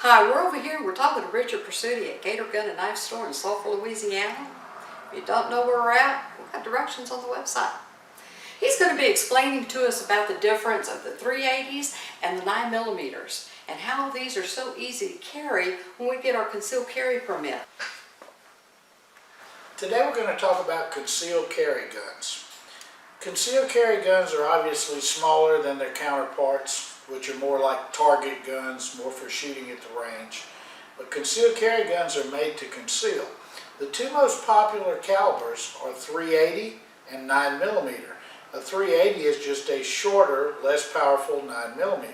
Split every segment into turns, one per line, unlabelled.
Hi, we're over here. We're talking to Richard Presutti at Gator Gun and Knife Store in Sulphur, Louisiana. If you don't know where we're at, we've got directions on the website. He's going to be explaining to us about the difference of the 380s and the 9mm and how these are so easy to carry when we get our concealed carry permit.
Today we're going to talk about concealed carry guns. Concealed carry guns are obviously smaller than their counterparts, which are more like target guns, more for shooting at the range. But concealed carry guns are made to conceal. The two most popular calibers are 380 and 9mm. A 380 is just a shorter, less powerful 9mm.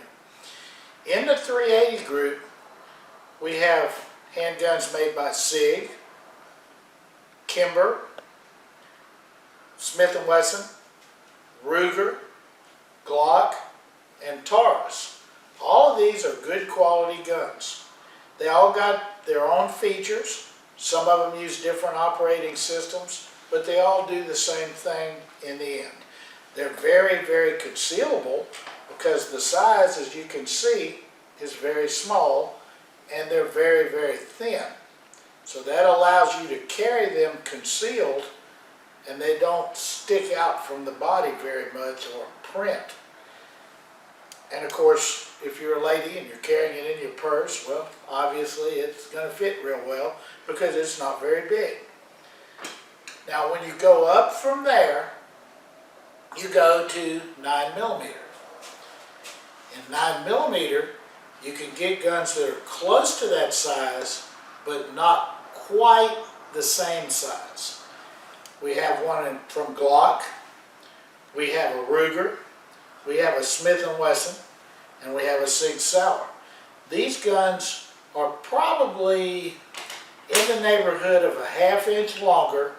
In the 380 group, we have handguns made by SIG, Kimber, Smith & Wesson, Ruger, Glock, and Taurus. All of these are good quality guns. They all got their own features. Some of them use different operating systems, but they all do the same thing in the end. They're very, very concealable because the size, as you can see, is very small and they're very, very thin. So that allows you to carry them concealed and they don't stick out from the body very much or print. And of course, if you're a lady and you're carrying it in your purse, well, obviously it's going to fit real well because it's not very big. Now when you go up from there, you go to 9mm. In 9mm, you can get guns that are close to that size, but not quite the same size. We have one from Glock, we have a Ruger, we have a Smith & Wesson, and we have a Sig Sauer. These guns are probably in the neighborhood of a ½ inch longer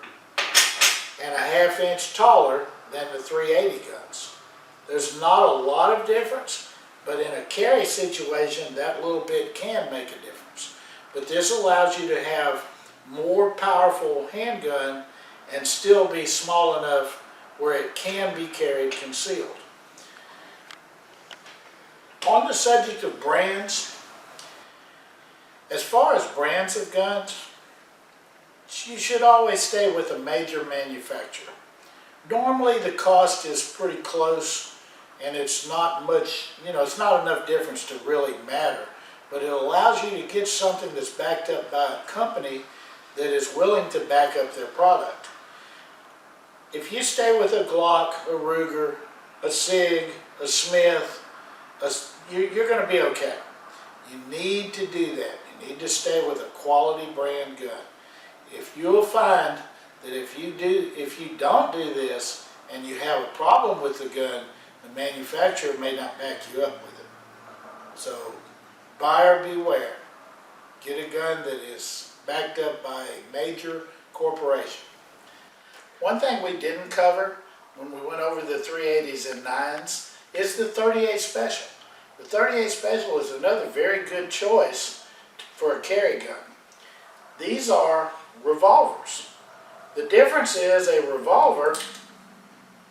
and a ½ inch taller than the 380 guns. There's not a lot of difference, but in a carry situation, that little bit can make a difference. But this allows you to have more powerful handgun and still be small enough where it can be carried concealed. On the subject of brands, as far as brands of guns, you should always stay with a major manufacturer. Normally the cost is pretty close and it's not much, it's not enough difference to really matter, but it allows you to get something that's backed up by a company that is willing to back up their product. If you stay with a Glock, a Ruger, a SIG, a Smith, you're going to be okay. You need to do that. You need to stay with a quality brand gun. If you'll find that if you don't do this and you have a problem with the gun, the manufacturer may not back you up with it. So buyer beware. Get a gun that is backed up by a major corporation. One thing we didn't cover when we went over the 380s and 9s is the 38 Special. The 38 Special is another very good choice for a carry gun. These are revolvers. The difference is a revolver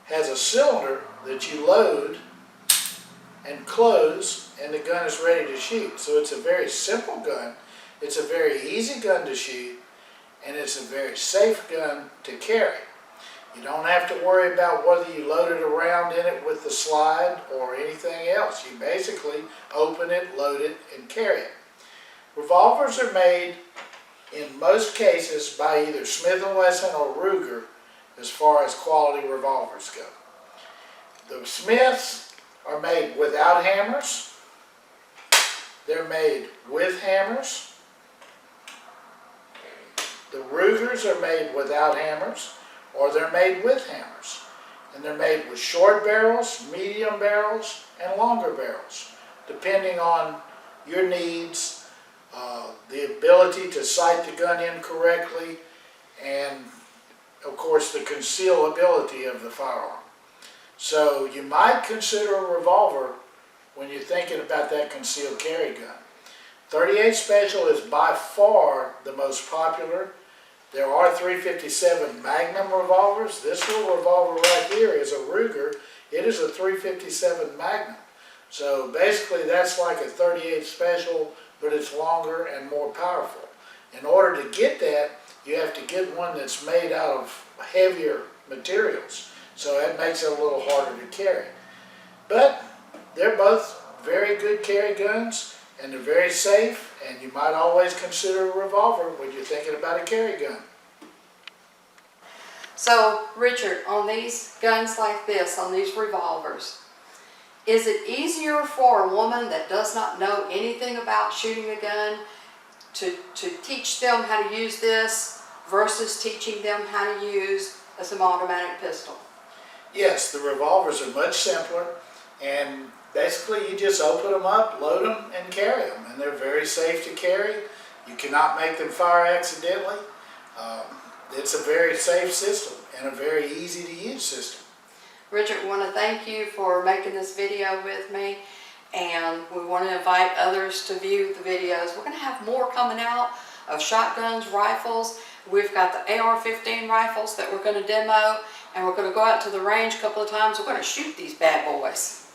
has a cylinder that you load and close and the gun is ready to shoot. So it's a very simple gun, it's a very easy gun to shoot, and it's a very safe gun to carry. You don't have to worry about whether you load it around in it with the slide or anything else. You basically open it, load it, and carry it. Revolvers are made in most cases by either Smith & Wesson or Ruger as far as quality revolvers go. The Smiths are made without hammers. They're made with hammers. The Rugers are made without hammers, or they're made with hammers. And they're made with short barrels, medium barrels, and longer barrels, depending on your needs, the ability to sight the gun in correctly, and of course the concealability of the firearm. So you might consider a revolver when you're thinking about that concealed carry gun. 38 Special is by far the most popular. There are 357 Magnum revolvers. This little revolver right here is a Ruger. It is a 357 Magnum. So basically that's like a 38 special, but it's longer and more powerful. In order to get that, you have to get one that's made out of heavier materials. So that makes it a little harder to carry. But they're both very good carry guns, and they're very safe, and you might always consider a revolver when you're thinking about a carry gun.
So, Richard, on these guns like this, on these revolvers, is it easier for a woman that does not know anything about shooting a gun to teach them how to use this versus teaching them how to use a semi-automatic pistol?
Yes, the revolvers are much simpler, and basically you just open them up, load them, and carry them. And they're very safe to carry. You cannot make them fire accidentally. It's a very safe system and a very easy to use system.
Richard, we want to thank you for making this video with me, and we want to invite others to view the videos. We're going to have more coming out of shotguns, rifles. We've got the AR-15 rifles that we're going to demo, and we're going to go out to the range a couple of times. We're going to shoot these bad boys.